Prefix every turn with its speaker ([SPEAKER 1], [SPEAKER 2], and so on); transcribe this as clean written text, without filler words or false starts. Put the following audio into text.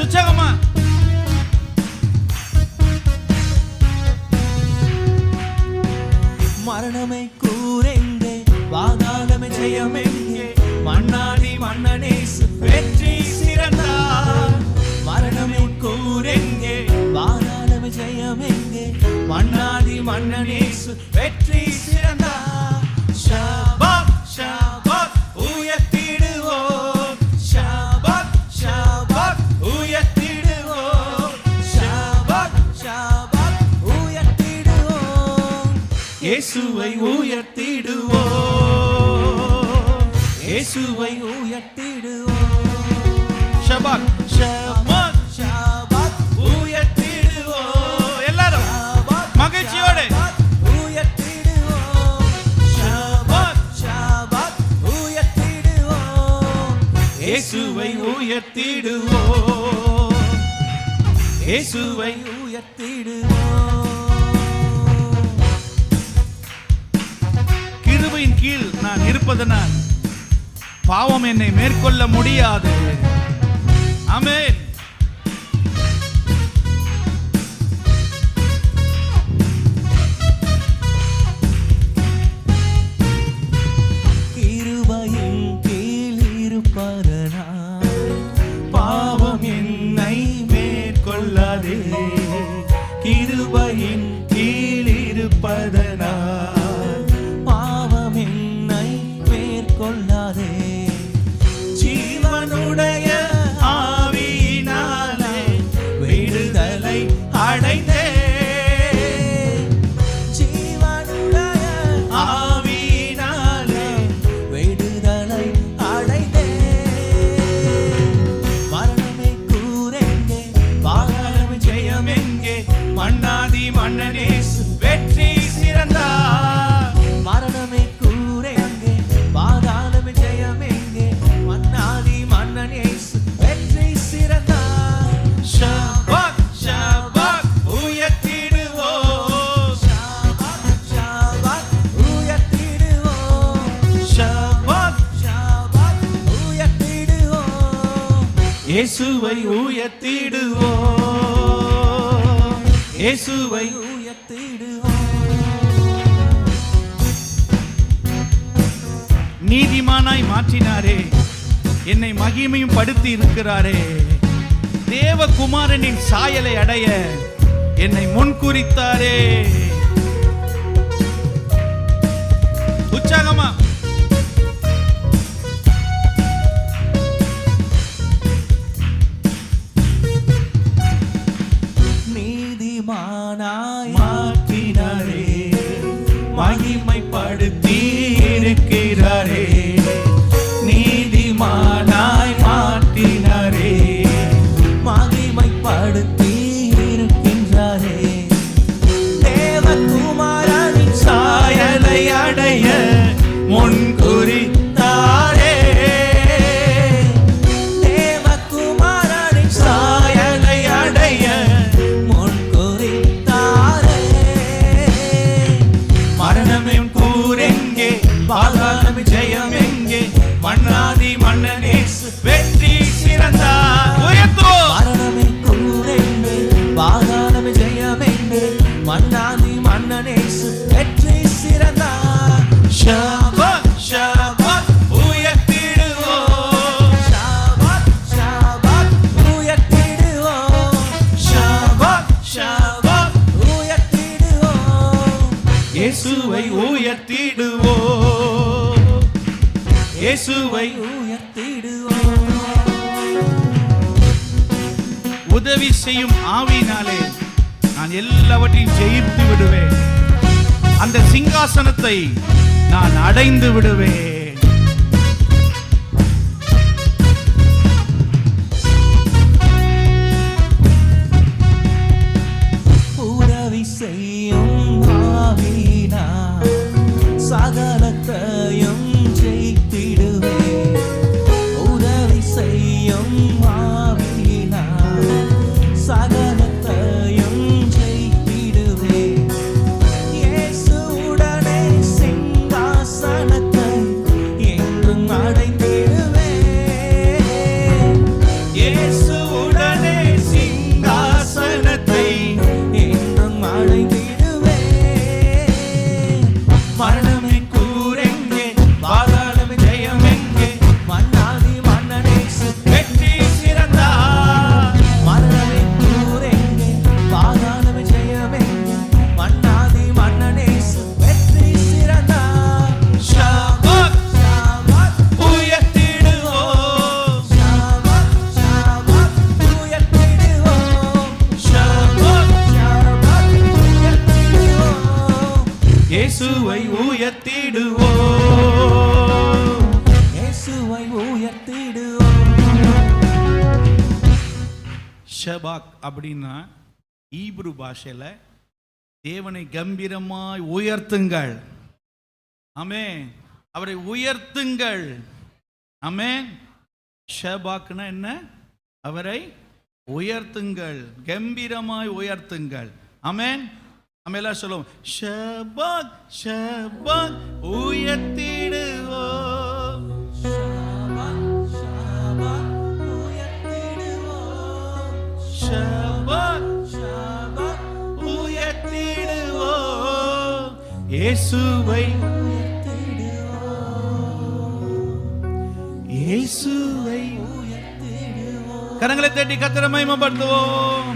[SPEAKER 1] உற்சாகமா
[SPEAKER 2] மரணமே கூரெங்கே, பாதாளமே ஜெயமெங்கே, மன்னாதி மன்னனேசு வெற்றி சிறந்தார். மரணமே கூரெங்கே, பாதாளமே ஜெயமெங்கே, மன்னாதி மன்னனேசு வெற்றி சிறந்தார். ஷாபாத் ஷாபாத் உயர்த்திடுவோம், ஷாபாத் ஷாபாத் உயர்த்திடுவோம், ஷாபாத் ஷாபாத் உயர்த்திடுவோம். இயேசுவை உயர்த்திடுவோம், இயேசுவை உயர்த்திடுவோம்.
[SPEAKER 1] ஷபாத் ஷபாத்
[SPEAKER 2] ஷாபாத்
[SPEAKER 1] உயர்த்திடுவோம். எல்லாரும் மகிழ்ச்சியோடு
[SPEAKER 2] உயர்த்திடுவோம், ஷாபாத் ஷாபாத் உயர்த்திடுவோம்.
[SPEAKER 1] இயேசுவை உயர்த்திடுவோம், இயேசுவை
[SPEAKER 2] உயர்த்திடுவோம்.
[SPEAKER 1] கிருபையின் கீழ் நான் இருப்பதனால் பாவம் என்னை மேற்கொள்ள முடியாது. ஆமென்.
[SPEAKER 2] கிருபையின் கீழ் இருப்பதனால் பாவம் என்னை மேற்கொள்ளாதே. கிருபையின் கீழ் இருப்பதனால் பாவம் என்னை மேற்கொள்ளாதே. ஜீவனுடைய ஆவியினாலே விடுதலை அடைந்தே, ஜீவனுடைய ஆவியினாலே விடுதலை அடைந்தே. மரணமே கூரெங்கே, பாதாளமே ஜெயமெங்கே, மன்னாதி மன்னனேசு வெற்றி சிறந்தார். மரணமே கூரெங்கே, பாதாளமே ஜெயமெங்கே, மன்னாதி மன்னனேசு வெற்றி சிறந்தார். ஷபாத் ஷபாத் உயர்த்திடுவோம், ஷபாத் ஷபாத் உயர்த்திடுவோம், ஷபாத் ஷபாத் உயர்த்திடுவோம். இயேசுவை உயர்த்திடுவோம், இயேசுவை உயர்த்திடுவோம்.
[SPEAKER 1] நீதிமானாய் மாற்றினாரே, என்னை மகிமையும் படுத்தி இருக்கிறாரே. தேவகுமாரனின் சாயலை அடைய என்னை முன்குறித்தாரே. உற்சாகமா
[SPEAKER 2] நீதிமானாய் மாற்றினாரே, மகிமைப்படுத்தி இருக்கிறாரே. நீதிமானாய் மாற்றினாரே, மகிமைப்படுத்தி இருக்கின்றாரே. தேவகுமாரனின் சாயலை அடைய முன்குறித்தாரே. தேவகுமாரனின் சாயலை அடைய முன்குறித்தாரே. மரணமே கூரெங்கே, பாதாளமே ஜெயமெங்கே, மன்னாதி மன்னனேசு வெற்றி சிறந்தார். மரணமே கூரெங்கே, பாதாளமே ஜெயமெங்கே, மன்னாதி மன்னனேசு வெற்றி சிறந்தார். ஷபாத் ஷபாத் உயர்த்திடுவோம், ஷபாத் ஷபாத் உயர்த்திடுவோம், ஷபாத் ஷபாத் உயர்த்திடுவோம்.
[SPEAKER 1] இயேசுவை உயர்த்திடுவோம், இயேசுவை
[SPEAKER 2] உயர்த்திடுவோம்.
[SPEAKER 1] உதவி செய்யும் ஆவியினாலே நான் எல்லாவற்றையும் ஜெயித்து விடுவேன். அந்த சிங்காசனத்தை நான் அடைந்து விடுவேன்.
[SPEAKER 2] உதவி செய்யும் ஆவியினால் சகலத்தையும் ஜெயித்திடுவேன். உதவி செய்யும் ஆவியினால் சகலத்தையும் ஜெயித்திடுவேன். இயேசுவுடனே சிங்காசனத்தை இயேசுவை உயர்த்திடுவோம்.
[SPEAKER 1] ஷபாக் அப்படின்னா ஈப்ரு பாஷையில தேவனை கம்பீரமாய் உயர்த்துங்கள். ஆமென். அவரை உயர்த்துங்கள். ஆமென். ஷபாக்னா என்ன? அவரை உயர்த்துங்கள், கம்பீரமாய் உயர்த்துங்கள். ஆமென். நம்ம எல்லாம் சொல்லுவோம், ஷபாக் ஷபாக் உயர்த்திடுவோம்.
[SPEAKER 2] ஷபாக், ஷபாக் உயர்த்திடுவோம்.
[SPEAKER 1] ஷபாக்
[SPEAKER 2] ஷபாக்
[SPEAKER 1] உயர்த்திடுவோம். இயேசுவை இயேசுவை
[SPEAKER 2] உயர்த்திடுவோம்.
[SPEAKER 1] கரங்களை தட்டி கர்த்தரை மகிமைப்படுத்துவோம்.